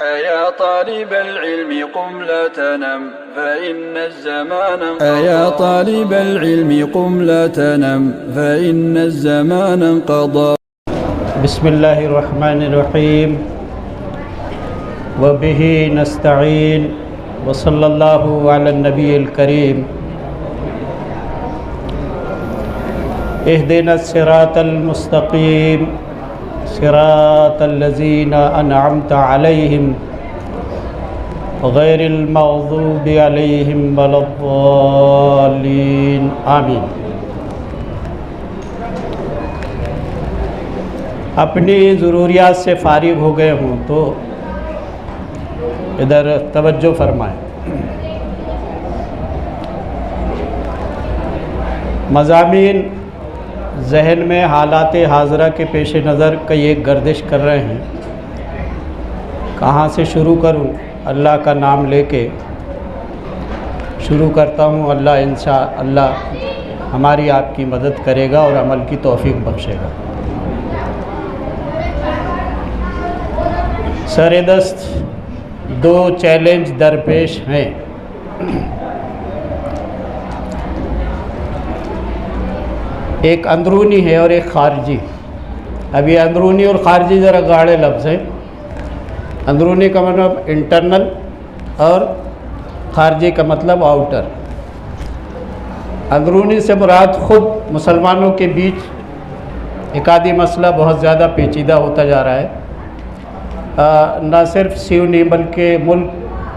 أيا طالب العلم قم لا تنم فإن الزمان انقضى أيا طالب العلم قم لا تنم فإن الزمان انقضى بسم الله الرحمن الرحيم وبه نستعين وصلى الله على النبي الكريم اهدنا الصراط المستقيم صراط الذين أنعمت عليهم غير المغضوب عليهم ولا الضالين آمین۔ اپنی ضروریات سے فارغ ہو گئے ہوں تو ادھر توجہ فرمائیں۔ مضامین ذہن میں حالات حاضرہ کے پیش نظر کئی ایک گردش کر رہے ہیں، کہاں سے شروع کروں؟ اللہ کا نام لے کے شروع کرتا ہوں۔ اللہ انشاءاللہ ہماری آپ کی مدد کرے گا اور عمل کی توفیق بخشے گا۔ سر دست دو چیلنج درپیش ہیں۔ ایک اندرونی ہے اور ایک خارجی۔ اب یہ اندرونی اور خارجی ذرا گاڑے لفظ ہیں۔ اندرونی کا مطلب انٹرنل اور خارجی کا مطلب آؤٹر۔ اندرونی سے مراد خود مسلمانوں کے بیچ ایک آدھی مسئلہ بہت زیادہ پیچیدہ ہوتا جا رہا ہے، نہ صرف سیونی بلکہ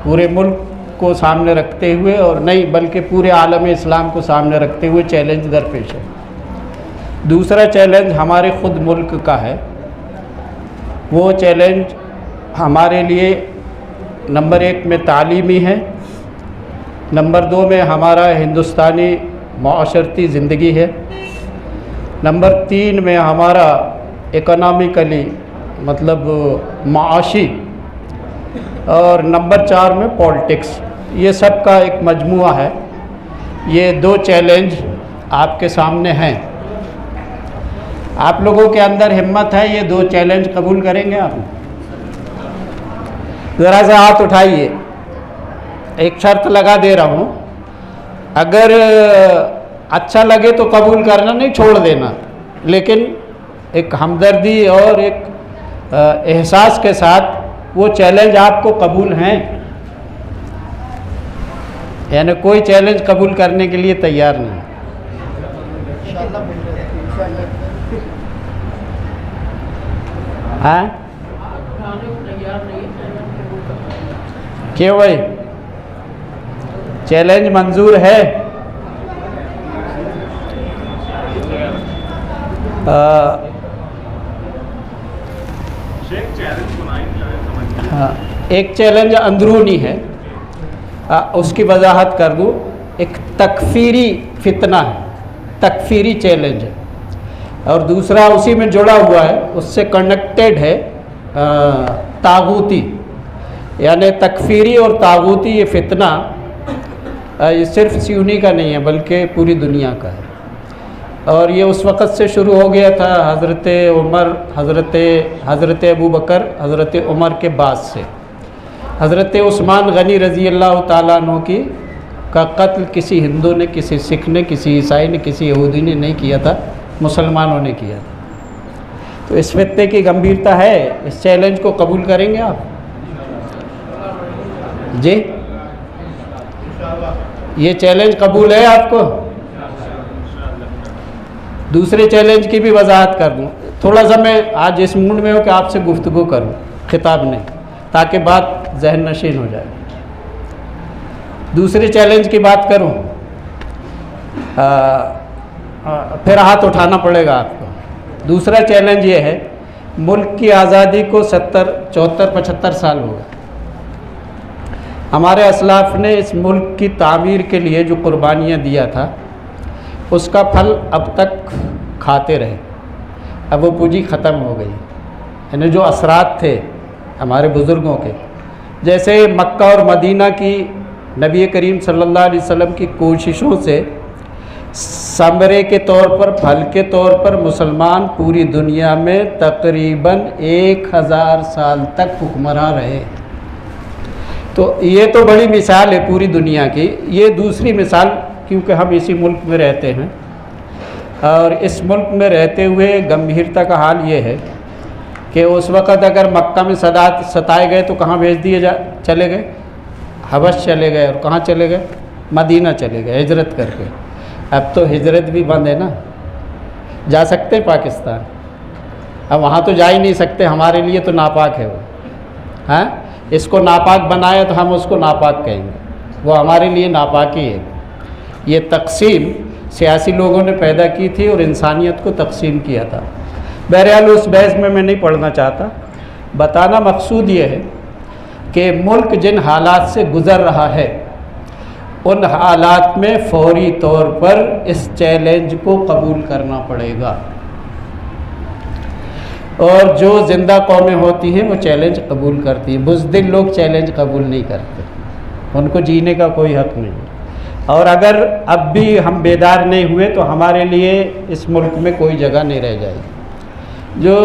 پورے ملک کو سامنے رکھتے ہوئے، اور نہیں بلکہ پورے عالم اسلام کو سامنے رکھتے ہوئے چیلنج درپیش ہے۔ دوسرا چیلنج ہمارے خود ملک کا ہے۔ وہ چیلنج ہمارے لیے نمبر 1 میں تعلیمی ہے، نمبر 2 میں ہمارا ہندوستانی معاشرتی زندگی ہے، نمبر 3 میں ہمارا اکنامیکلی مطلب معاشی، اور نمبر 4 میں پولیٹکس۔ یہ سب کا ایک مجموعہ ہے۔ یہ 2 چیلنج آپ کے سامنے ہیں۔ آپ لوگوں کے اندر ہمت ہے یہ 2 چیلنج قبول کریں گے؟ آپ ذرا سا ہاتھ اٹھائیے۔ ایک شرط لگا دے رہا ہوں، اگر اچھا لگے تو قبول کرنا، نہیں چھوڑ دینا، لیکن ایک ہمدردی اور ایک احساس کے ساتھ وہ چیلنج آپ کو قبول ہیں، یعنی کوئی چیلنج قبول کرنے کے لیے تیار نہیں۔ ہاں کیوں بھائی؟ چیلنج منظور ہے؟ ایک چیلنج اندرونی ہے، اس کی وضاحت کر دوں۔ ایک تکفیری فتنہ ہے، تکفیری چیلنج ہے، اور دوسرا اسی میں جڑا ہوا ہے، اس سے کنیکٹڈ ہے، طاغوتی، یعنی تکفیری اور طاغوتی یہ فتنہ یہ صرف سیونی کا نہیں ہے بلکہ پوری دنیا کا ہے۔ اور یہ اس وقت سے شروع ہو گیا تھا حضرت عمر، حضرت ابو بکر، حضرت عمر کے بعد سے۔ حضرت عثمان غنی رضی اللہ تعالیٰ عنہ کا قتل کسی ہندو نے، کسی سکھ نے، کسی عیسائی نے، کسی یہودی نے نہیں کیا تھا، مسلمانوں نے کیا تھا۔ تو اس فتنے کی گمبھیرتا ہے، اس چیلنج کو قبول کریں گے آپ؟ جی یہ چیلنج قبول ہے آپ کو؟ دوسرے چیلنج کی بھی وضاحت کر دوں۔ تھوڑا سا میں آج اس موڈ میں ہوں کہ آپ سے گفتگو کروں، خطاب نہیں، تاکہ بات ذہن نشین ہو جائے۔ دوسرے چیلنج کی بات کروں، پھر ہاتھ اٹھانا پڑے گا آپ کو۔ دوسرا چیلنج یہ ہے، ملک کی آزادی کو 74-75 سال ہو گئے۔ ہمارے اسلاف نے اس ملک کی تعمیر کے لیے جو قربانیاں دیا تھا، اس کا پھل اب تک کھاتے رہے۔ اب وہ پونجی ختم ہو گئی، یعنی جو اثرات تھے ہمارے بزرگوں کے، جیسے مکہ اور مدینہ کی نبی کریم صلی اللہ علیہ وسلم کی کوششوں سے ثمرے کے طور پر، پھل کے طور پر مسلمان پوری دنیا میں تقریباً 1000 سال تک حکمراں رہے۔ تو یہ تو بڑی مثال ہے پوری دنیا کی. یہ دوسری مثال، کیونکہ ہم اسی ملک میں رہتے ہیں اور اس ملک میں رہتے ہوئے گمبھیرتا کا حال یہ ہے کہ اس وقت اگر مکہ میں ستائے گئے تو کہاں بھیج دیے چلے گئے؟ حبش چلے گئے. اور کہاں چلے گئے؟ مدینہ چلے گئے ہجرت کر کے. اب تو ہجرت بھی بند ہے نا. جا سکتے پاکستان؟ اب وہاں تو جا ہی نہیں سکتے، ہمارے لیے تو ناپاک ہے وہ. ہاں، اس کو ناپاک بنایا تو ہم اس کو ناپاک کہیں گے، وہ ہمارے لیے ناپاک ہی ہے. یہ تقسیم سیاسی لوگوں نے پیدا کی تھی اور انسانیت کو تقسیم کیا تھا. بہرحال اس بحث میں نہیں پڑھنا چاہتا. بتانا مقصود یہ ہے کہ ملک جن حالات سے گزر رہا ہے ان حالات میں فوری طور پر اس چیلنج کو قبول کرنا پڑے گا. اور جو زندہ قومیں ہوتی ہیں وہ چیلنج قبول کرتی ہیں. بزدل لوگ چیلنج قبول نہیں کرتے، ان کو جینے کا کوئی حق نہیں. اور اگر اب بھی ہم بیدار نہیں ہوئے تو ہمارے لیے اس ملک میں کوئی جگہ نہیں رہ جائے گی. جو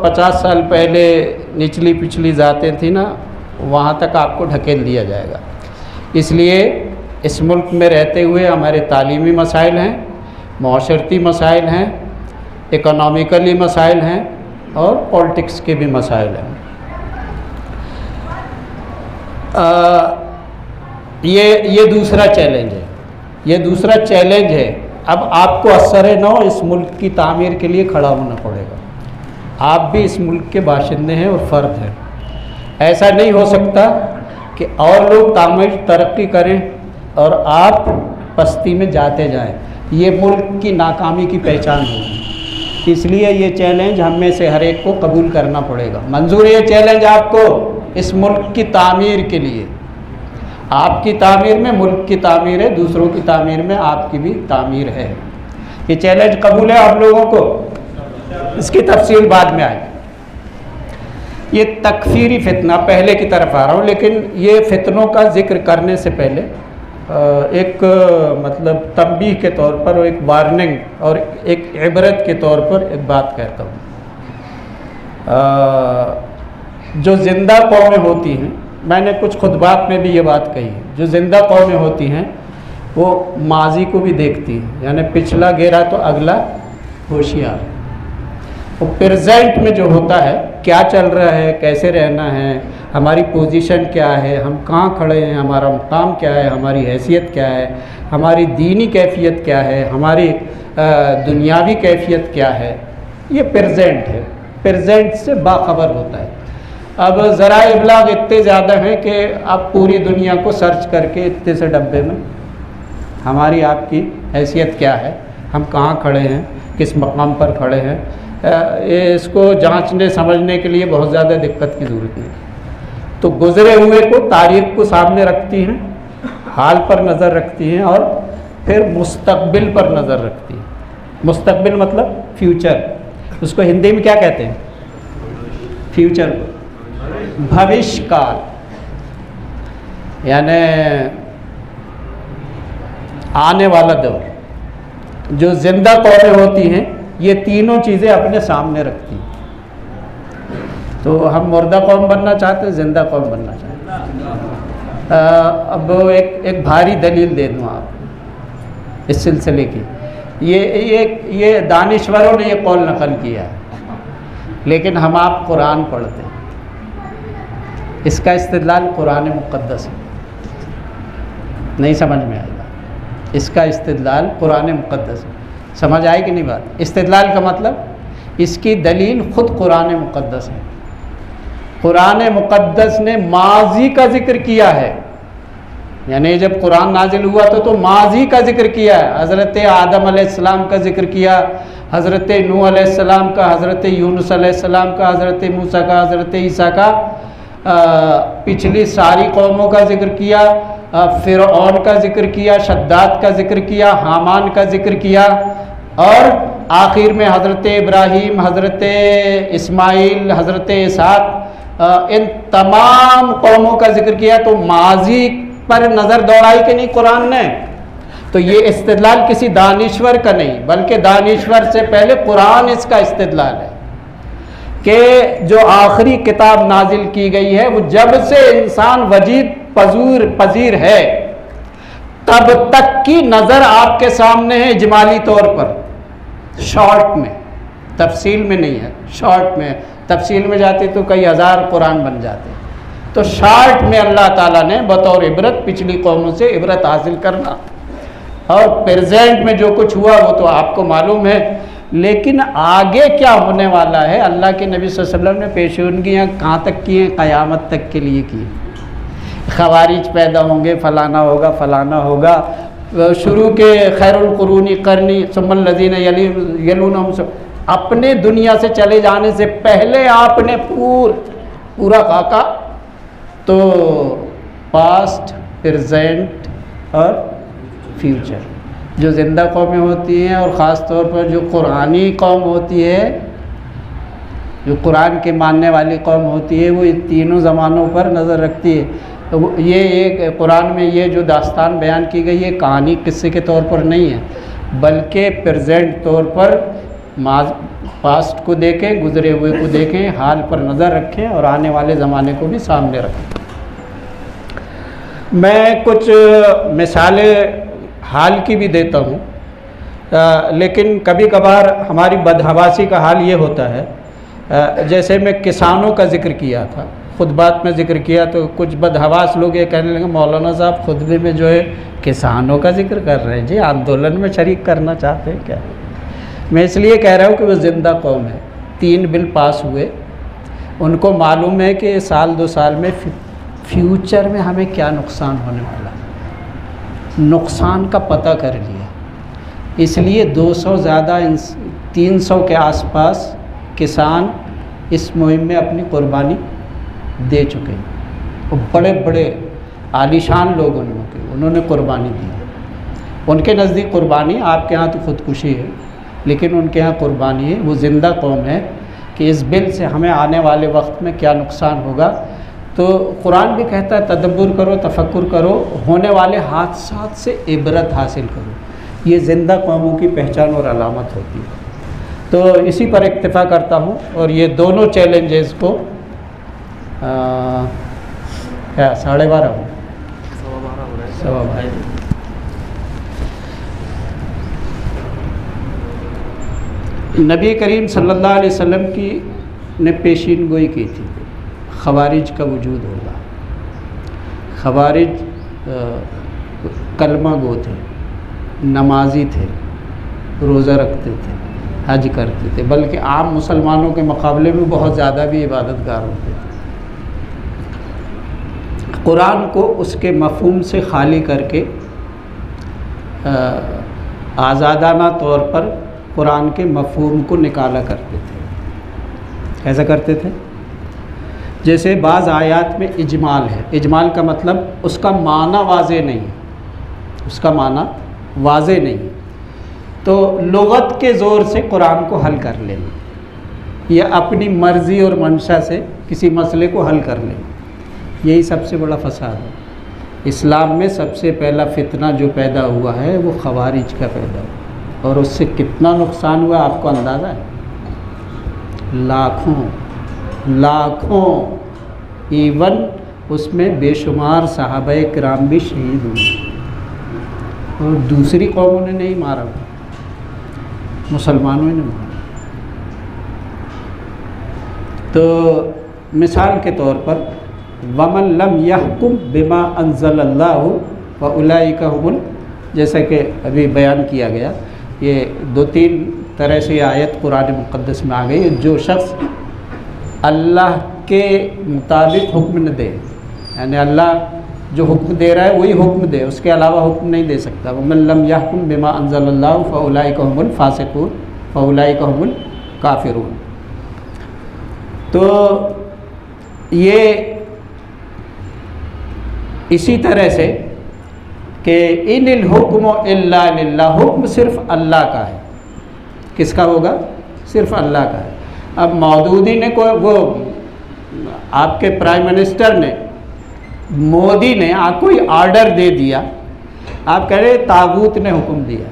50 سال پہلے نچلی پچھلی ذاتیں تھیں نا، وہاں تک آپ کو ڈھکیل دیا جائے گا. اس لیے اس ملک میں رہتے ہوئے ہمارے تعلیمی مسائل ہیں، معاشرتی مسائل ہیں، اکنامیکلی مسائل ہیں اور پولیٹکس کے بھی مسائل ہیں. یہ دوسرا چیلنج ہے. یہ دوسرا چیلنج ہے. اب آپ کو اثر نو اس ملک کی تعمیر کے لیے کھڑا ہونا پڑے گا. آپ بھی اس ملک کے باشندے ہیں اور فرد ہیں. ایسا نہیں ہو سکتا کہ اور لوگ تعمیر ترقی کریں اور آپ پستی میں جاتے جائیں. یہ ملک کی ناکامی کی پہچان ہوگی. اس لیے یہ چیلنج ہم میں سے ہر ایک کو قبول کرنا پڑے گا. منظور ہے یہ چیلنج آپ کو اس ملک کی تعمیر کے لیے. آپ کی تعمیر میں ملک کی تعمیر ہے، دوسروں کی تعمیر میں آپ کی بھی تعمیر ہے. یہ چیلنج قبول ہے آپ لوگوں کو؟ اس کی تفصیل بعد میں آئے. یہ تکفیری فتنہ، پہلے کی طرف آ رہا ہوں، لیکن یہ فتنوں کا ذکر کرنے سے پہلے ایک مطلب تنبیہ کے طور پر اور ایک وارننگ اور ایک عبرت کے طور پر ایک بات کہتا ہوں. جو زندہ قومیں ہوتی ہیں، میں نے کچھ خطبات میں بھی یہ بات کہی ہے، جو زندہ قومیں ہوتی ہیں وہ ماضی کو بھی دیکھتی ہیں. یعنی پچھلا گہرا تو اگلا ہوشیار. وہ پریزنٹ میں جو ہوتا ہے، کیا چل رہا ہے، کیسے رہنا ہے، ہماری پوزیشن کیا ہے، ہم کہاں کھڑے ہیں، ہمارا مقام کیا ہے، ہماری حیثیت کیا ہے، ہماری دینی کیفیت کیا ہے، ہماری دنیاوی کیفیت کیا ہے، یہ پریزنٹ ہے. پریزنٹ سے باخبر ہوتا ہے. اب ذرائع ابلاغ اتنے زیادہ ہیں کہ آپ پوری دنیا کو سرچ کر کے اتنے سے ڈبے میں ہماری آپ کی حیثیت کیا ہے، ہم کہاں کھڑے ہیں، کس مقام پر کھڑے ہیں، اس کو جانچنے سمجھنے کے لیے بہت زیادہ دقت کی ضرورت نہیں. تو گزرے ہوئے کو، تاریخ کو سامنے رکھتی ہیں، حال پر نظر رکھتی ہیں اور پھر مستقبل پر نظر رکھتی ہیں. مستقبل مطلب فیوچر. اس کو ہندی میں کیا کہتے ہیں؟ فیوچر کو بھوش کال. یعنی آنے والا دور. جو زندہ قومیں ہوتی ہیں یہ تینوں چیزیں اپنے سامنے رکھتی ہیں. تو ہم مردہ قوم بننا چاہتے ہیں، زندہ قوم بننا چاہتے ہیں. اب ایک بھاری دلیل دے دوں آپ اس سلسلے کی. یہ دانشوروں نے یہ قول نقل کیا ہے، لیکن ہم آپ قرآن پڑھتے ہیں. اس کا استدلال قرآن مقدس ہے. نہیں سمجھ میں آئے گا. اس کا استدلال قرآن مقدس ہے. سمجھ آئے کہ نہیں بات؟ استدلال کا مطلب اس کی دلیل خود قرآن مقدس ہے. قرآن مقدس نے ماضی کا ذکر کیا ہے. یعنی جب قرآن نازل ہوا تو ماضی کا ذکر کیا ہے. حضرت آدم علیہ السلام کا ذکر کیا، حضرت نوح علیہ السلام کا، حضرت یونس علیہ السلام کا، حضرت موسیٰ کا، حضرت عیسیٰ کا، پچھلی ساری قوموں کا ذکر کیا، فرعون کا ذکر کیا، شداد کا ذکر کیا، حامان کا ذکر کیا، اور آخر میں حضرت ابراہیم، حضرت اسماعیل، حضرت اسحاق، ان تمام قوموں کا ذکر کیا. تو ماضی پر نظر دوڑائی کہ نہیں قرآن نے. تو یہ استدلال کسی دانشور کا نہیں، بلکہ دانشور سے پہلے قرآن اس کا استدلال ہے کہ جو آخری کتاب نازل کی گئی ہے وہ جب سے انسان وجود پذیر ہے تب تک کی نظر آپ کے سامنے ہے اجمالی طور پر، شارٹ میں، تفصیل میں نہیں ہے، شارٹ میں. تفصیل میں جاتے تو کئی ہزار قرآن بن جاتے. تو شارٹ میں اللہ تعالیٰ نے بطور عبرت پچھلی قوموں سے عبرت حاصل کرنا، اور پریزنٹ میں جو کچھ ہوا وہ تو آپ کو معلوم ہے. لیکن آگے کیا ہونے والا ہے، اللہ کے نبی صلی اللہ علیہ وسلم نے پیشینگیاں کہاں تک کی ہیں؟ قیامت تک کے لیے کی. خوارج پیدا ہوں گے، فلانا ہوگا فلانا ہوگا. شروع کے خیر القرون قرنی ثم الذین یلونہم، اپنے دنیا سے چلے جانے سے پہلے آپ نے پورا خاکہ، تو پاسٹ، پریزنٹ اور فیوچر. جو زندہ قومیں ہوتی ہیں اور خاص طور پر جو قرآنی قوم ہوتی ہے، جو قرآن کے ماننے والی قوم ہوتی ہے، وہ ان تینوں زمانوں پر نظر رکھتی ہے. یہ ایک قرآن میں یہ جو داستان بیان کی گئی ہے، کہانی قصے کے طور پر نہیں ہے، بلکہ پریزنٹ طور پر پاسٹ کو دیکھیں، گزرے ہوئے کو دیکھیں، حال پر نظر رکھیں اور آنے والے زمانے کو بھی سامنے رکھیں. میں کچھ مثالیں حال کی بھی دیتا ہوں، لیکن کبھی کبھار ہماری بدحواسی کا حال یہ ہوتا ہے، جیسے میں کسانوں کا ذکر کیا تھا، خطبات میں ذکر کیا، تو کچھ بدحواس لوگ یہ کہنے لگے مولانا صاحب خطبے میں جو ہے کسانوں کا ذکر کر رہے ہیں، جی آندولن میں شریک کرنا چاہتے ہیں کیا؟ میں اس لیے کہہ رہا ہوں کہ وہ زندہ قوم ہے. 3 بل پاس ہوئے، ان کو معلوم ہے کہ سال 2 سال میں فیوچر میں ہمیں کیا نقصان ہونے والا ہے، نقصان کا پتہ کر لیا. اس لیے 200 زیادہ 300 کے آس پاس کسان اس مہم میں اپنی قربانی دے چکے ہیں. اور بڑے بڑے عالیشان لوگ انہوں نے قربانی دی. ان کے نزدیک قربانی، آپ کے ہاں تو خودکشی ہے، لیکن ان کے ہاں قربانی ہے. وہ زندہ قوم ہے کہ اس بل سے ہمیں آنے والے وقت میں کیا نقصان ہوگا. تو قرآن بھی کہتا ہے تدبر کرو، تفکر کرو، ہونے والے حادثات سے عبرت حاصل کرو. یہ زندہ قوموں کی پہچان اور علامت ہوتی ہے. تو اسی پر اکتفا کرتا ہوں، اور یہ دونوں چیلنجز کو 12:30 ہو 12:15 نبی کریم صلی اللہ علیہ وسلم کی نے پیشین گوئی کی تھی خوارج کا وجود ہوگا. خوارج کلمہ گو تھے، نمازی تھے، روزہ رکھتے تھے، حج کرتے تھے، بلکہ عام مسلمانوں کے مقابلے میں بہت زیادہ بھی عبادت گار ہوتے تھے. قرآن کو اس کے مفہوم سے خالی کر کے آزادانہ طور پر قرآن کے مفہوم کو نکالا کرتے تھے. ایسا کرتے تھے جیسے بعض آیات میں اجمال ہے. اجمال کا مطلب اس کا معنی واضح نہیں، اس کا معنی واضح نہیں، تو لغت کے زور سے قرآن کو حل کر لینا، یا اپنی مرضی اور منشا سے کسی مسئلے کو حل کر لینا. یہی سب سے بڑا فساد ہے. اسلام میں سب سے پہلا فتنہ جو پیدا ہوا ہے وہ خوارج کا پیدا ہوا، اور اس سے کتنا نقصان ہوا آپ کو اندازہ ہے؟ لاکھوں، ایون اس میں بے شمار صحابہ کرام بھی شہید ہوئے، اور دوسری قوموں نے نہیں مارا، مسلمانوں نے مارا. تو مثال کے طور پر وَمَن لَمْ يَحْكُمْ بِمَا أَنزَلَ اللَّهُ وَأُولَئِكَ هُمُ جیسا کہ ابھی بیان کیا گیا، یہ 2-3 طرح سے یہ آیت قرآن مقدس میں آ گئی. جو شخص اللہ کے مطابق حکم نہ دے، یعنی اللہ جو حکم دے رہا ہے وہی حکم دے، اس کے علاوہ حکم نہیں دے سکتا. وَمَن لَمْ يَحْكُمْ بِمَا أَنزَلَ اللَّهُ فَأُولَئِكَ هُمُ الْفَاسِقُونَ فَأُولَئِكَ هُمُ الْكَافِرُونَ. تو یہ اسی طرح سے کہ ان الحکم الا للہ، حکم صرف اللہ کا ہے. کس کا ہوگا؟ صرف اللہ کا ہے. اب مودودی نے وہ آپ کے پرائم منسٹر نے، مودی نے کوئی آرڈر دے دیا، آپ کہہ رہے طاغوت نے حکم دیا.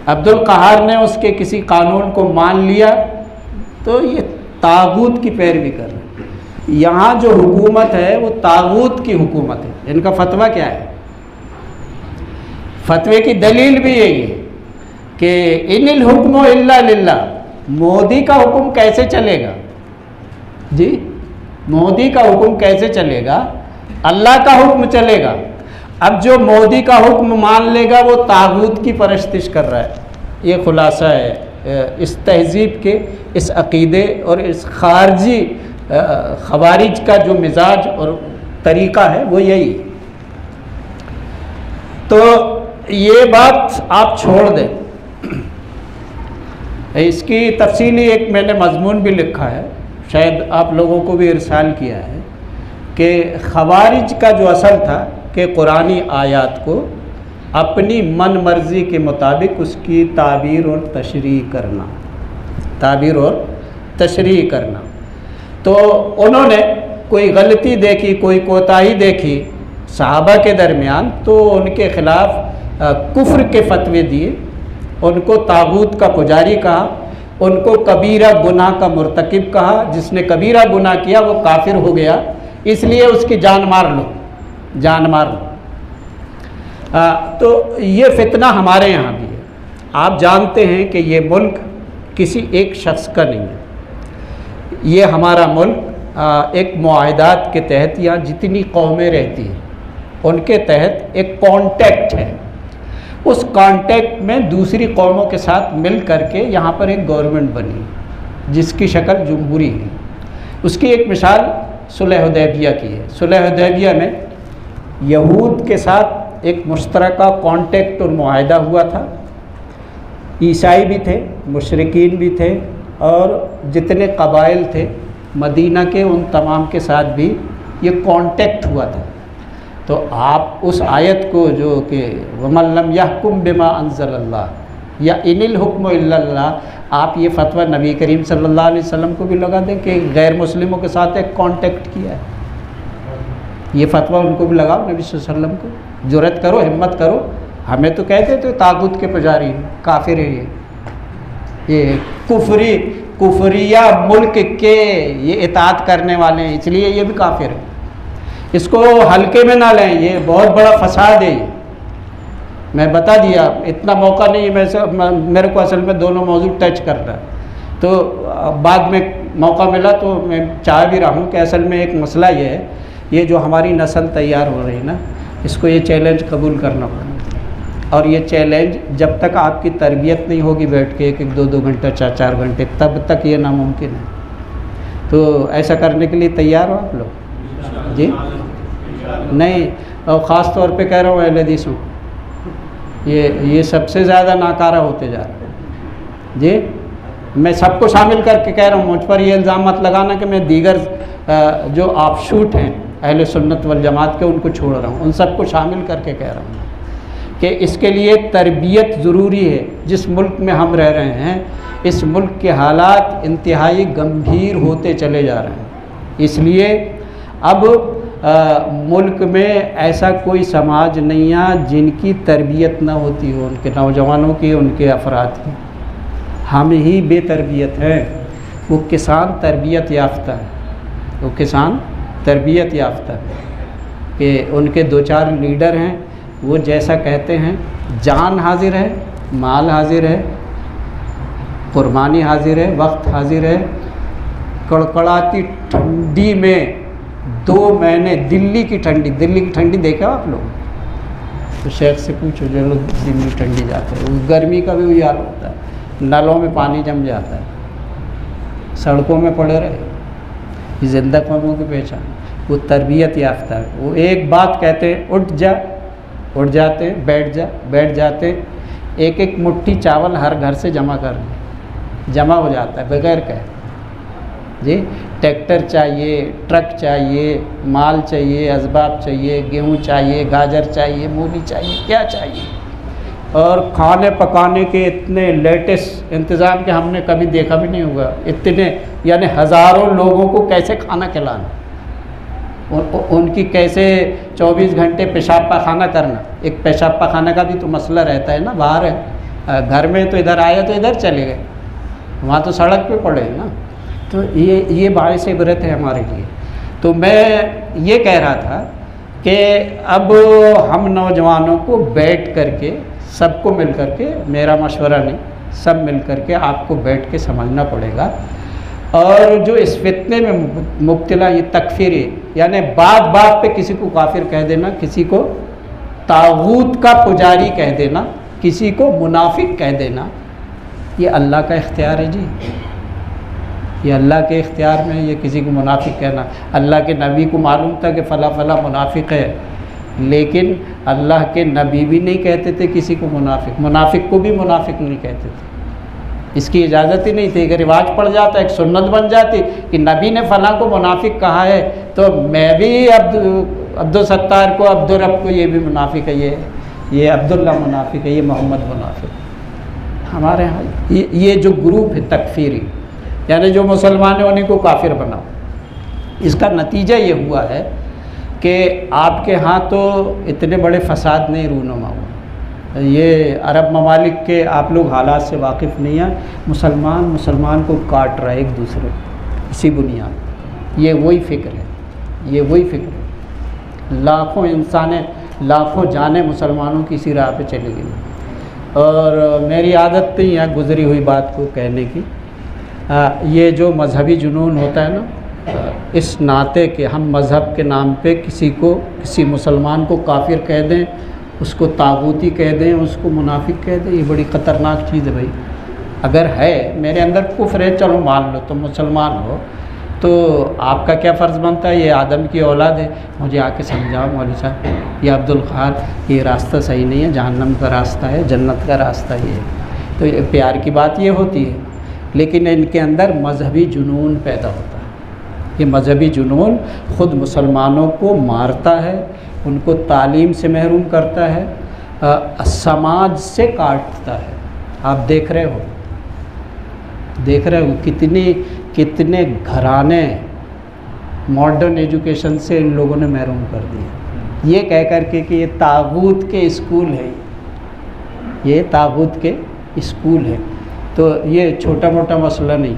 عبد القہار نے اس کے کسی قانون کو مان لیا تو یہ طاغوت کی پیروی کر رہے. یہاں جو حکومت ہے وہ طاغوت کی حکومت ہے۔ ان کا فتویٰ کیا ہے؟ فتوے کی دلیل بھی یہی ہے کہ ان الحکم الا للہ، مودی کا حکم کیسے چلے گا؟ جی مودی کا حکم کیسے چلے گا؟ اللہ کا حکم چلے گا۔ اب جو مودی کا حکم مان لے گا وہ طاغوت کی پرستش کر رہا ہے۔ یہ خلاصہ ہے اس تہذیب کے، اس عقیدے اور اس خارجی خوارج کا جو مزاج اور طریقہ ہے وہ یہی۔ تو یہ بات آپ چھوڑ دیں، اس کی تفصیلی ایک میں نے مضمون بھی لکھا ہے، شاید آپ لوگوں کو بھی ارسال کیا ہے، کہ خوارج کا جو اصل تھا کہ قرآنی آیات کو اپنی من مرضی کے مطابق اس کی تعبیر اور تشریح کرنا، تو انہوں نے کوئی غلطی دیکھی، کوئی کوتاہی دیکھی صحابہ کے درمیان، تو ان کے خلاف کفر کے فتوے دیے، ان کو طاغوت کا پجاری کہا، ان کو کبیرہ گناہ کا مرتکب کہا، جس نے کبیرہ گناہ کیا وہ کافر ہو گیا، اس لیے اس کی جان مار لو۔ تو یہ فتنہ ہمارے یہاں بھی ہے۔ آپ جانتے ہیں کہ یہ ملک کسی ایک شخص کا نہیں ہے، یہ ہمارا ملک ایک معاہدات کے تحت یہاں جتنی قومیں رہتی ہیں ان کے تحت ایک کانٹیکٹ ہے، اس کانٹیکٹ میں دوسری قوموں کے ساتھ مل کر کے یہاں پر ایک گورنمنٹ بنی جس کی شکل جمہوری ہے۔ اس کی ایک مثال صلح حدیبیہ کی ہے۔ صلح حدیبیہ میں یہود کے ساتھ ایک مشترکہ کانٹیکٹ اور معاہدہ ہوا تھا، عیسائی بھی تھے، مشرکین بھی تھے، اور جتنے قبائل تھے مدینہ کے ان تمام کے ساتھ بھی یہ کانٹیکٹ ہوا تھا۔ تو آپ اس آیت کو جو کہ وَمَن لَّمْ يَحْكُم بِمَا أَنزَلَ اللَّهُ یا إِنِ الْحُكْمُ إِلَّا اللَّهُ، آپ یہ فتویٰ نبی کریم صلی اللہ علیہ وسلم کو بھی لگا دیں کہ غیر مسلموں کے ساتھ ایک کانٹیکٹ کیا ہے، یہ فتویٰ ان کو بھی لگاؤ، نبی صلی اللہ علیہ وسلم کو جرأت کرو، ہمت کرو۔ ہمیں تو کہتے تھے طاغوت کے پجاری ہیں، کافر ہیں، یہ کفریہ ملک کے یہ اطاعت کرنے والے ہیں، اس لیے یہ بھی کافر ہیں۔ اس کو ہلکے میں نہ لیں، یہ بہت بڑا فساد ہے۔ میں بتا دیا، اتنا موقع نہیں ہے، میرے کو اصل میں دونوں موضوع ٹچ کرنا ہے، تو بعد میں موقع ملا تو میں چاہ بھی رہا ہوں کہ اصل میں ایک مسئلہ یہ ہے، یہ جو ہماری نسل تیار ہو رہی ہے نا، اس کو یہ چیلنج قبول کرنا پڑے، اور یہ چیلنج جب تک آپ کی تربیت نہیں ہوگی بیٹھ کے 1-2 گھنٹہ 4 گھنٹے، تب تک یہ ناممکن ہے۔ تو ایسا کرنے کے لیے تیار ہو آپ لوگ؟ جی نہیں، اور خاص طور پہ کہہ رہا ہوں اہل حدیثوں، یہ سب سے زیادہ ناکارہ ہوتے جا رہے ہیں۔ جی میں سب کو شامل کر کے کہہ رہا ہوں، مجھ پر یہ الزام مت لگانا کہ میں دیگر جو آپ شوٹ ہیں اہل سنت والجماعت کے ان کو چھوڑ رہا ہوں، ان سب کو شامل کر کے کہہ رہا ہوں کہ اس کے لیے تربیت ضروری ہے۔ جس ملک میں ہم رہ رہے ہیں اس ملک کے حالات انتہائی گمبھیر ہوتے چلے جا رہے ہیں، اس لیے اب ملک میں ایسا کوئی سماج نہیں ہے جن کی تربیت نہ ہوتی ہو، ان کے نوجوانوں کی، ان کے افراد کی۔ ہم ہی بے تربیت ہیں، وہ کسان تربیت یافتہ ہے، کہ ان کے 2-4 لیڈر ہیں، وہ جیسا کہتے ہیں، جان حاضر ہے، مال حاضر ہے، قربانی حاضر ہے، وقت حاضر ہے۔ کڑکڑاتی ٹھنڈی میں 2 مہینے دلی کی ٹھنڈی دیکھا آپ لوگ؟ تو شیخ سے پوچھو جو لوگ دلی ٹھنڈی جاتے ہیں، گرمی کا بھی وہی حال ہوتا ہے، نلوں میں پانی جم جاتا ہے، سڑکوں میں پڑے رہے، یہ زندہ قوموں کی پہچان۔ وہ تربیت یافتہ ہے، وہ ایک بات کہتے ہیں اٹھ جاتے، بیٹھ جاتے، ایک مٹھی چاول ہر گھر سے جمع ہو جاتا ہے بغیر کہے۔ جی ٹریکٹر چاہیے، ٹرک چاہیے، مال چاہیے، اسباب چاہیے، گیہوں چاہیے، گاجر چاہیے، مولی چاہیے، کیا چاہیے، اور کھانے پکانے کے اتنے لیٹسٹ انتظام کہ ہم نے کبھی دیکھا بھی نہیں ہوگا، اتنے یعنی ہزاروں لوگوں کو کیسے کھانا کھلانا، ان کی کیسے 24 گھنٹے پیشاب پاخانہ کرنا۔ ایک پیشاب پاخانہ کا بھی تو مسئلہ رہتا ہے نا، باہر ہے، گھر میں تو ادھر آئے تو ادھر چلے گئے، وہاں تو سڑک پہ پڑے نا۔ تو یہ باعث عبرت ہے ہمارے لیے۔ تو میں یہ کہہ رہا تھا کہ اب ہم نوجوانوں کو بیٹھ کر کے سب کو مل کر کے، میرا مشورہ نہیں، سب مل کر کے آپ کو بیٹھ کے سمجھنا پڑے گا، اور جو اس فتنے میں مبتلا یہ تکفیری، یعنی بات بات پہ کسی کو کافر کہہ دینا، کسی کو طاغوت کا پجاری کہہ دینا، کسی کو منافق کہہ دینا، یہ اللہ کا اختیار ہے جی، یہ اللہ کے اختیار میں، یہ کسی کو منافق کہنا۔ اللہ کے نبی کو معلوم تھا کہ فلاں فلاں منافق ہے، لیکن اللہ کے نبی بھی نہیں کہتے تھے کسی کو منافق، منافق کو بھی منافق نہیں کہتے تھے، اس کی اجازت ہی نہیں تھی۔ اگر رواج پڑ جاتا، ایک سنت بن جاتی کہ نبی نے فلاں کو منافق کہا ہے تو میں بھی عبدالستار کو، عبدالرب کو، یہ بھی منافق ہے، یہ عبداللہ منافق ہے، یہ محمد منافق ہے۔ ہمارے ہاں یہ جو گروپ ہے تکفیری، یعنی جو مسلمان ہیں انہیں کو کافر بناؤ، اس کا نتیجہ یہ ہوا ہے کہ آپ کے ہاں تو اتنے بڑے فساد نہیں رونما ہوا، یہ عرب ممالک کے آپ لوگ حالات سے واقف نہیں ہیں، مسلمان کو کاٹ رہا ہے ایک دوسرے اسی بنیاد، یہ وہی فکر ہے، یہ وہی فکر ہے۔ لاکھوں انسانیں، لاکھوں جانیں مسلمانوں کی اسی راہ پہ چلی گئی، اور میری عادت نہیں ہے گزری ہوئی بات کو کہنے کی۔ یہ جو مذہبی جنون ہوتا ہے نا، اس ناطے کہ ہم مذہب کے نام پہ کسی مسلمان کو کافر کہہ دیں، اس کو طاغوتی کہہ دیں، اس کو منافق کہہ دیں، یہ بڑی خطرناک چیز ہے بھائی۔ اگر ہے میرے اندر کفر ہے، چلو مان لو تم مسلمان ہو، تو آپ کا کیا فرض بنتا ہے؟ یہ آدم کی اولاد ہے، مجھے آ کے سمجھاؤ مولوی صاحب، یہ عبدالخار، یہ راستہ صحیح نہیں ہے، جہنم کا راستہ ہے، جنت کا راستہ یہ ہے۔ تو یہ پیار کی بات یہ ہوتی ہے، لیکن ان کے اندر مذہبی جنون پیدا ہوتا ہے۔ یہ مذہبی جنون خود مسلمانوں کو مارتا ہے، ان کو تعلیم سے محروم کرتا ہے، سماج سے کاٹتا ہے۔ آپ دیکھ رہے ہو کتنے گھرانے ماڈرن ایجوکیشن سے ان لوگوں نے محروم کر دیے، یہ کہہ کر کے کہ یہ طاغوت کے اسکول ہے، یہ طاغوت کے اسکول ہے۔ تو یہ چھوٹا موٹا مسئلہ نہیں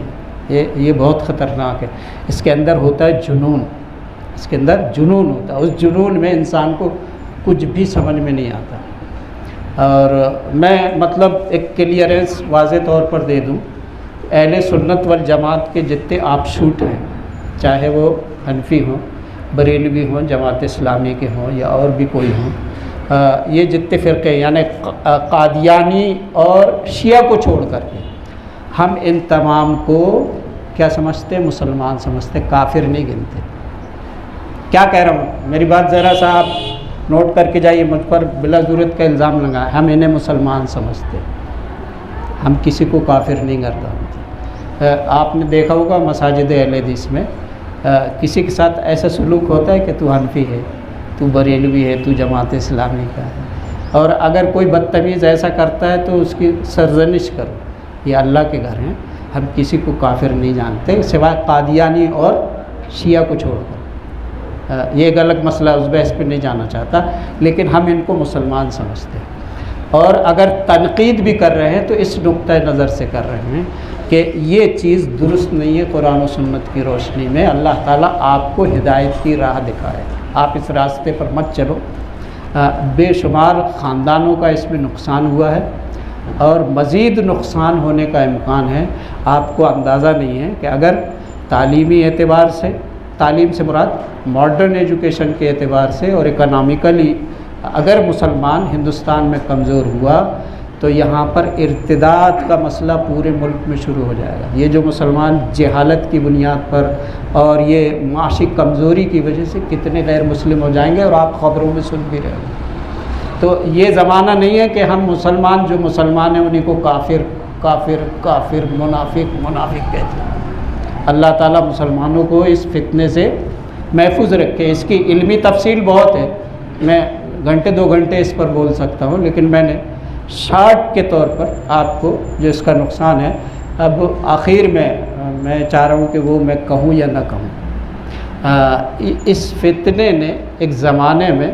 ہے، یہ بہت خطرناک ہے۔ اس کے اندر ہوتا ہے جنون، اس کے اندر جنون ہوتا ہے، اس جنون میں انسان کو کچھ بھی سمجھ میں نہیں آتا۔ اور میں مطلب ایک کلیئرنس واضح طور پر دے دوں، اہل سنت والجماعت کے جتنے آپ شوٹ ہیں، چاہے وہ حنفی ہوں، بریلوی ہوں، جماعت اسلامی کے ہوں یا اور بھی کوئی ہوں، یہ جتنے فرقے یعنی قادیانی اور شیعہ کو چھوڑ کر کے ہم ان تمام کو کیا سمجھتے؟ مسلمان سمجھتے، کافر نہیں گنتے۔ کیا کہہ رہا ہوں؟ میری بات ذرا سا آپ نوٹ کر کے جائیے، مجھ پر بلا ضرورت کا الزام لگائیں، ہم انہیں مسلمان سمجھتے، ہم کسی کو کافر نہیں کرتا۔ آپ نے دیکھا ہوگا مساجد اہل حدیث میں کسی کے ساتھ ایسا سلوک ہوتا ہے کہ تو حنفی ہے، تو بریلوی ہے، تو جماعت اسلامی کا ہے، اور اگر کوئی بدتمیز ایسا کرتا ہے تو اس کی سرزنش کرو، یہ اللہ کے گھر ہیں، ہم کسی کو کافر نہیں جانتے سوائے قادیانی اور شیعہ کو چھوڑ کر۔ یہ ایک الگ مسئلہ، اس بحث پہ نہیں جانا چاہتا، لیکن ہم ان کو مسلمان سمجھتے ہیں، اور اگر تنقید بھی کر رہے ہیں تو اس نقطۂ نظر سے کر رہے ہیں کہ یہ چیز درست نہیں ہے۔ قرآن و سنت کی روشنی میں اللہ تعالیٰ آپ کو ہدایت کی راہ دکھائے، آپ اس راستے پر مت چلو۔ بے شمار خاندانوں کا اس میں نقصان ہوا ہے، اور مزید نقصان ہونے کا امکان ہے۔ آپ کو اندازہ نہیں ہے کہ اگر تعلیمی اعتبار سے، تعلیم سے مراد ماڈرن ایجوکیشن کے اعتبار سے، اور اکنامیکلی اگر مسلمان ہندوستان میں کمزور ہوا تو یہاں پر ارتداد کا مسئلہ پورے ملک میں شروع ہو جائے گا۔ یہ جو مسلمان جہالت کی بنیاد پر اور یہ معاشی کمزوری کی وجہ سے کتنے غیر مسلم ہو جائیں گے، اور آپ خبروں میں سن بھی رہے ہو۔ تو یہ زمانہ نہیں ہے کہ ہم مسلمان جو مسلمان ہیں انہیں کو کافر کافر کافر منافق کہتے ہیں۔ اللہ تعالیٰ مسلمانوں کو اس فتنے سے محفوظ رکھے۔ اس کی علمی تفصیل بہت ہے، میں گھنٹے 2 گھنٹے اس پر بول سکتا ہوں، لیکن میں نے شارٹ کے طور پر آپ کو جو اس کا نقصان ہے، اب آخر میں چاہ رہا ہوں کہ وہ میں کہوں یا نہ کہوں۔ اس فتنے نے ایک زمانے میں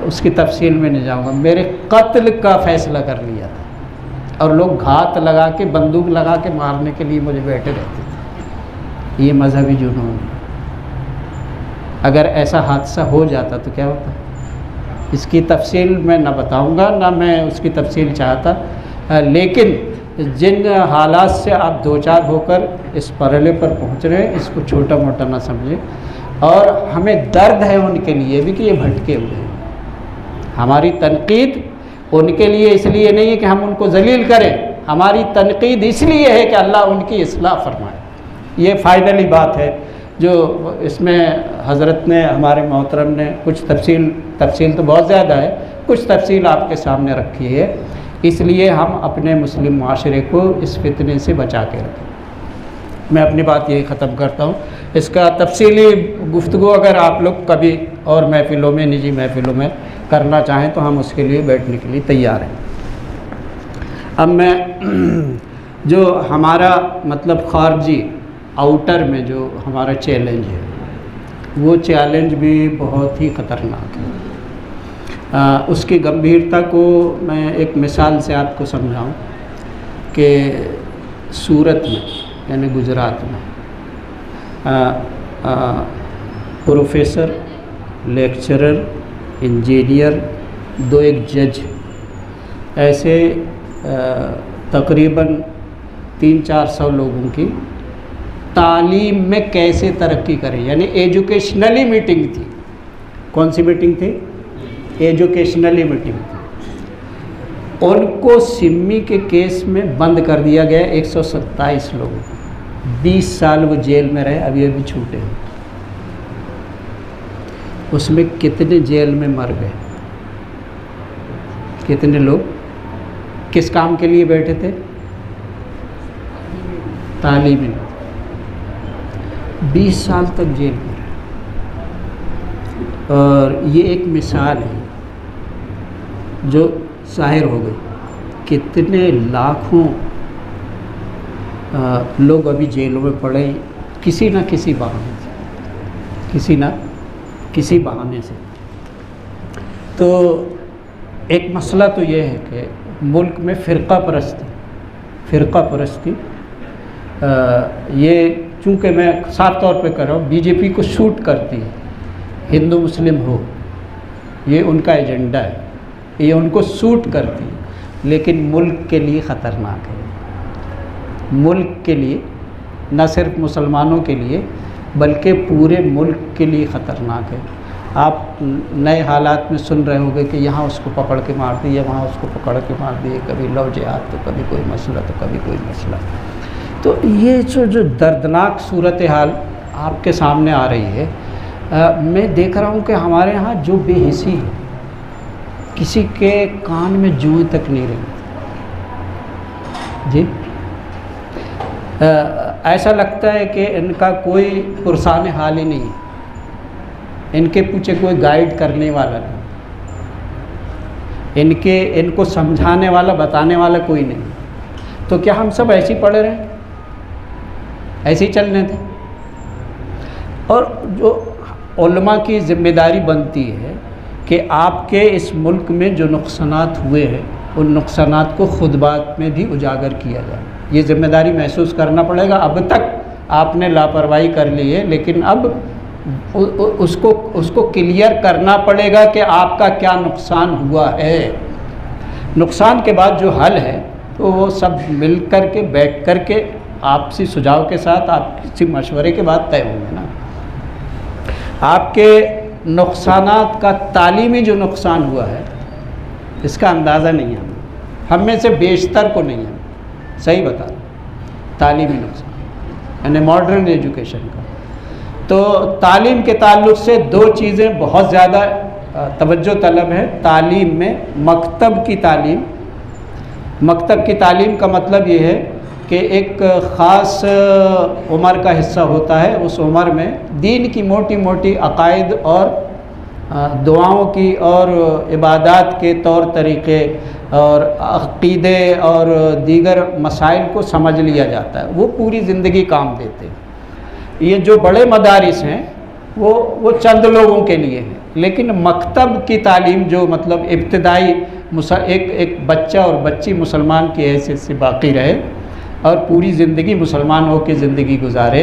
اس کی تفصیل میں نہیں جاؤں گا، میرے قتل کا فیصلہ کر لیا تھا، اور لوگ گھات لگا کے، بندوق لگا کے مارنے کے لیے مجھے بیٹھے رہتے تھے۔ یہ مذہبی جنون ہے۔ اگر ایسا حادثہ ہو جاتا تو کیا ہوتا؟ اس کی تفصیل میں نہ بتاؤں گا، نہ میں اس کی تفصیل چاہتا، لیکن جن حالات سے آپ دو چار ہو کر اس مرحلے پر پہنچ رہے ہیں، اس کو چھوٹا موٹا نہ سمجھیں، اور ہمیں درد ہے ان کے لیے بھی کہ یہ بھٹکے ہوئے ہیں۔ ہماری تنقید ان کے لیے اس لیے نہیں ہے کہ ہم ان کو ذلیل کریں، ہماری تنقید اس لیے ہے کہ اللہ ان کی اصلاح فرمائے۔ یہ فائنلی بات ہے جو اس میں حضرت نے، ہمارے محترم نے کچھ تفصیل تو بہت زیادہ ہے، کچھ تفصیل آپ کے سامنے رکھی ہے، اس لیے ہم اپنے مسلم معاشرے کو اس فتنے سے بچا کے رکھیں۔ میں اپنی بات یہی ختم کرتا ہوں۔ اس کا تفصیلی گفتگو اگر آپ لوگ کبھی اور محفلوں میں، نجی محفلوں میں کرنا چاہیں تو ہم اس کے لیے بیٹھنے کے لیے تیار ہیں۔ اب میں جو ہمارا مطلب خارجی آؤٹر میں جو ہمارا چیلنج ہے، وہ چیلنج بھی بہت ہی خطرناک ہے۔ اس کی گمبھیرتا کو میں ایک مثال سے آپ کو سمجھاؤں کہ سورت میں یعنی گجرات میں پروفیسر، لیکچرر، انجینئر، دو ایک جج، ایسے تقریباً 300-400 لوگوں کی تعلیم میں کیسے ترقی کریں، یعنی ایجوکیشنلی میٹنگ تھی۔ کون سی میٹنگ تھی؟ ایجوکیشنلی میٹنگ تھی۔ ان کو سمی کے کیس میں بند کر دیا گیا 127 لوگوں کو، 20 سال وہ جیل میں رہے، ابھی چھوٹے ہیں۔ اس میں کتنے جیل میں مر گئے، کتنے لوگ کس کام کے لیے بیٹھے تھے؟ تعلیمی، 20 سال تک جیل میں رہے۔ اور یہ ایک مثال ہے جو ظاہر ہو گئی، کتنے لاکھوں لوگ ابھی جیلوں میں پڑے کسی نہ کسی بہانے سے، کسی نہ کسی بہانے سے۔ تو ایک مسئلہ تو یہ ہے کہ ملک میں فرقہ پرستی یہ چونکہ میں صاف طور پہ کر رہا ہوں، بی جے پی کو سوٹ کرتی ہے، ہندو مسلم ہو، یہ ان کا ایجنڈا ہے، یہ ان کو سوٹ کرتی ہے، لیکن ملک کے لیے خطرناک ہے۔ ملک کے لیے، نہ صرف مسلمانوں کے لیے بلکہ پورے ملک کے لیے خطرناک ہے۔ آپ نئے حالات میں سن رہے ہوں گے کہ یہاں اس کو پکڑ کے مار دیے، وہاں اس کو پکڑ کے مار دیے، کبھی لو جہاد تو کبھی کوئی مسئلہ تو کبھی کوئی مسئلہ۔ تو یہ جو دردناک صورتحال آپ کے سامنے آ رہی ہے، میں دیکھ رہا ہوں کہ ہمارے ہاں جو بے حسی ہے، کسی کے کان میں جوئیں تک نہیں رہی جی، ایسا لگتا ہے کہ ان کا کوئی پرسان حال ہی نہیں ہے، ان کے پیچھے کوئی گائیڈ کرنے والا نہیں، ان کو سمجھانے والا، بتانے والا کوئی نہیں۔ تو کیا ہم سب ایسے ہی پڑے رہے، ایسے ہی چلنے تھے؟ اور جو علماء کی ذمہ داری بنتی ہے کہ آپ کے اس ملک میں جو نقصانات ہوئے ہیں ان نقصانات کو خطبات میں بھی اجاگر کیا جائے، یہ ذمہ داری محسوس کرنا پڑے گا۔ اب تک آپ نے لاپرواہی کر لی ہے، لیکن اب اس کو کلیئر کرنا پڑے گا کہ آپ کا کیا نقصان ہوا ہے۔ نقصان کے بعد جو حل ہے تو وہ سب مل کر کے، بیٹھ کر کے، آپسی سجھاؤ کے ساتھ، آپسی مشورے کے بعد طے ہوں گے نا۔ آپ کے نقصانات کا تعلیمی جو نقصان ہوا ہے اس کا اندازہ نہیں ہے، ہم میں سے بیشتر کو نہیں ہے، صحیح بتا رہا ہوں، تعلیمی نقصان یعنی ماڈرن ایجوکیشن کا۔ تو تعلیم کے تعلق سے دو چیزیں بہت زیادہ توجہ طلب ہے تعلیم میں۔ مکتب کی تعلیم کا مطلب یہ ہے کہ ایک خاص عمر کا حصہ ہوتا ہے، اس عمر میں دین کی موٹی موٹی عقائد اور دعاؤں کی اور عبادات کے طور طریقے اور عقیدے اور دیگر مسائل کو سمجھ لیا جاتا ہے، وہ پوری زندگی کام دیتے ہیں۔ یہ جو بڑے مدارس ہیں وہ چند لوگوں کے لیے ہیں، لیکن مکتب کی تعلیم جو مطلب ابتدائی ایک بچہ اور بچی مسلمان کی حیثیت سے باقی رہے اور پوری زندگی مسلمان ہو کے زندگی گزارے،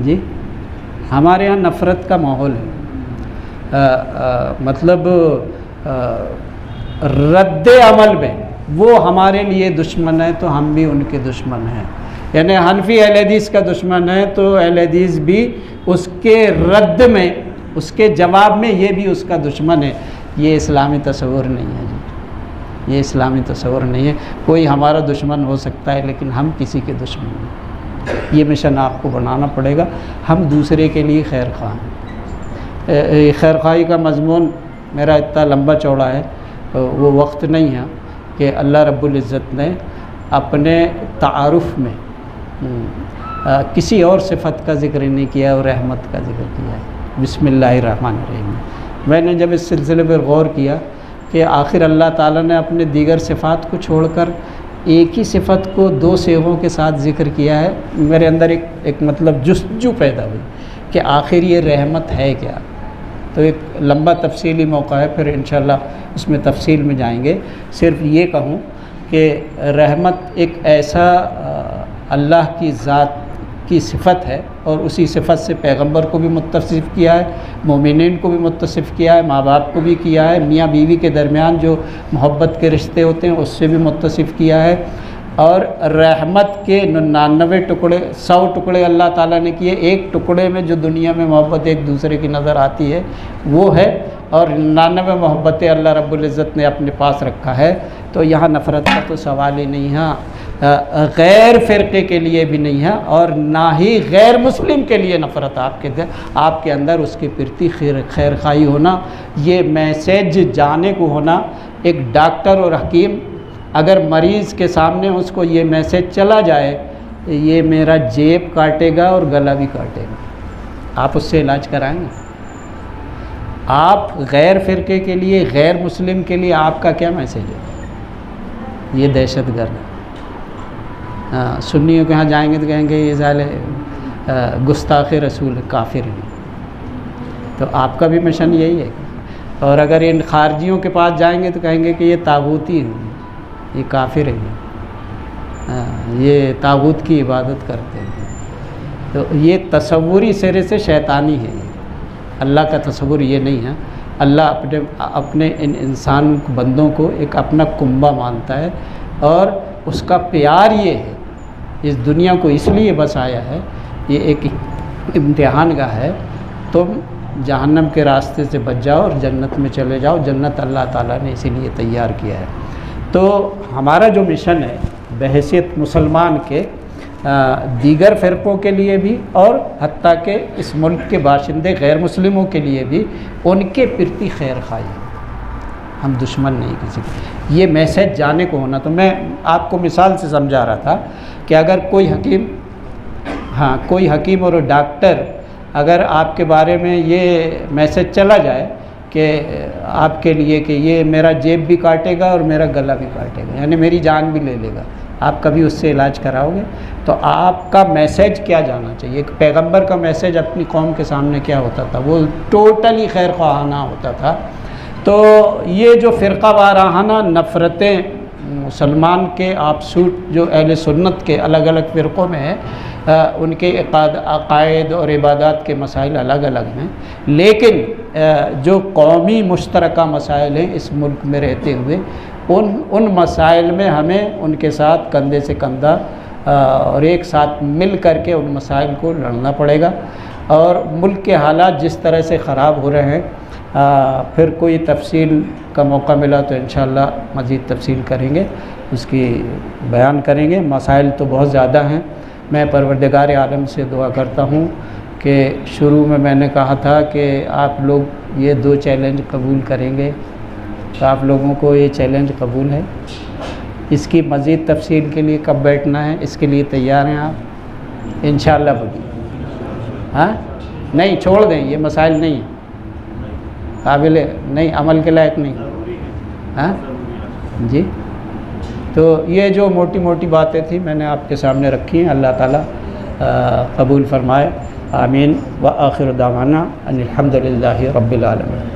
جی ہمارے یہاں نفرت کا ماحول ہے، مطلب رد عمل میں وہ ہمارے لیے دشمن ہے تو ہم بھی ان کے دشمن ہیں، یعنی حنفی اہل حدیث کا دشمن ہے تو اہل حدیث بھی اس کے رد میں، اس کے جواب میں یہ بھی اس کا دشمن ہے۔ یہ اسلامی تصور نہیں ہے جی، یہ اسلامی تصور نہیں ہے۔ کوئی ہمارا دشمن ہو سکتا ہے لیکن ہم کسی کے دشمن نہیں۔ یہ مشن آپ کو بنانا پڑے گا، ہم دوسرے کے لیے خیر خواہ ہیں۔ خیر خواہی کا مضمون میرا اتنا لمبا چوڑا ہے، وہ وقت نہیں ہے کہ اللہ رب العزت نے اپنے تعارف میں کسی اور صفت کا ذکر نہیں کیا اور رحمت کا ذکر کیا ہے۔ بسم اللہ الرحمن الرحیم۔ میں نے جب اس سلسلے پر غور کیا کہ آخر اللہ تعالیٰ نے اپنے دیگر صفات کو چھوڑ کر ایک ہی صفت کو دو صیغوں کے ساتھ ذکر کیا ہے، میرے اندر ایک مطلب جستجو پیدا ہوئی کہ آخر یہ رحمت ہے کیا۔ تو ایک لمبا تفصیلی موقع ہے، پھر انشاءاللہ اس میں تفصیل میں جائیں گے۔ صرف یہ کہوں کہ رحمت ایک ایسا اللہ کی ذات کی صفت ہے، اور اسی صفت سے پیغمبر کو بھی متصف کیا ہے، مومنین کو بھی متصف کیا ہے، ماں باپ کو بھی کیا ہے، میاں بیوی کے درمیان جو محبت کے رشتے ہوتے ہیں اس سے بھی متصف کیا ہے، اور رحمت کے 99 ٹکڑے 100 ٹکڑے اللہ تعالیٰ نے کیے، ایک ٹکڑے میں جو دنیا میں محبت ایک دوسرے کی نظر آتی ہے وہ ہے، اور 99 محبتیں اللہ رب العزت نے اپنے پاس رکھا ہے۔ تو یہاں نفرت کا تو سوال ہی نہیں ہے، غیر فرقے کے لیے بھی نہیں ہے، اور نہ ہی غیر مسلم کے لیے نفرت آپ کے اندر اس کے پرتی خیر خواہی ہونا، یہ میسیج جانے کو ہونا۔ ایک ڈاکٹر اور حکیم اگر مریض کے سامنے اس کو یہ میسیج چلا جائے یہ میرا جیب کاٹے گا اور گلا بھی کاٹے گا، آپ اس سے علاج کرائیں گے؟ آپ غیر فرقے کے لیے، غیر مسلم کے لیے آپ کا کیا میسیج ہے؟ یہ دہشت گرد ہے۔ سنیوں کے ہاں جائیں گے تو کہیں گے یہ ظالم گستاخ رسول کافر ہیں، تو آپ کا بھی مشن یہی ہے۔ اور اگر ان خارجیوں کے پاس جائیں گے تو کہیں گے کہ یہ طاغوتی ہیں، یہ کافر ہیں، یہ طاغوت کی عبادت کرتے ہیں۔ تو یہ تصوری سرے سے شیطانی ہے، اللہ کا تصور یہ نہیں ہے۔ اللہ اپنے ان انسان بندوں کو ایک اپنا کنبہ مانتا ہے، اور اس کا پیار یہ ہے، اس دنیا کو اس لیے بسایا ہے، یہ ایک امتحان گاہ ہے۔ تم جہنم کے راستے سے بچ جاؤ اور جنت میں چلے جاؤ، جنت اللہ تعالیٰ نے اسی لیے تیار کیا ہے۔ تو ہمارا جو مشن ہے بحیثیت مسلمان کے، دیگر فرقوں کے لیے بھی اور حتیٰ کہ اس ملک کے باشندے غیر مسلموں کے لیے بھی ان کے پرتی خیر خواہی، ہم دشمن نہیں کسی کے، یہ میسیج جانے کو ہونا۔ تو میں آپ کو مثال سے سمجھا رہا تھا کہ اگر کوئی حکیم اور ڈاکٹر اگر آپ کے بارے میں یہ میسیج چلا جائے کہ آپ کے لیے کہ یہ میرا جیب بھی کاٹے گا اور میرا گلا بھی کاٹے گا، یعنی میری جان بھی لے لے گا، آپ کبھی اس سے علاج کراؤ گے؟ تو آپ کا میسیج کیا جانا چاہیے؟ ایک پیغمبر کا میسیج اپنی قوم کے سامنے کیا ہوتا تھا؟ وہ ٹوٹلی خیر خواہانہ ہوتا تھا۔ تو یہ جو فرقہ وارانہ نفرتیں مسلمان کے آپسوٹ جو اہل سنت کے الگ الگ فرقوں میں ہیں، ان کے عقائد اور عبادات کے مسائل الگ الگ ہیں، لیکن جو قومی مشترکہ مسائل ہیں اس ملک میں رہتے ہوئے، ان مسائل میں ہمیں ان کے ساتھ کندھے سے کندھا اور ایک ساتھ مل کر کے ان مسائل کو لڑنا پڑے گا۔ اور ملک کے حالات جس طرح سے خراب ہو رہے ہیں، پھر کوئی تفصیل کا موقع ملا تو انشاءاللہ مزید تفصیل کریں گے، اس کی بیان کریں گے۔ مسائل تو بہت زیادہ ہیں۔ میں پروردگار عالم سے دعا کرتا ہوں کہ شروع میں نے کہا تھا کہ آپ لوگ یہ 2 چیلنج قبول کریں گے، تو آپ لوگوں کو یہ چیلنج قبول ہے؟ اس کی مزید تفصیل کے لیے کب بیٹھنا ہے، اس کے لیے تیار ہیں آپ؟ انشاءاللہ بولیے۔ ہاں نہیں چھوڑ دیں، یہ مسائل نہیں ہیں، قابل نہیں، عمل کے لائق نہیں۔ ہاں جی، تو یہ جو موٹی موٹی باتیں تھیں میں نے آپ کے سامنے رکھی ہیں، اللہ تعالیٰ قبول فرمائے، آمین۔ وآخر دعوانا ان الحمد للہ رب العالمین۔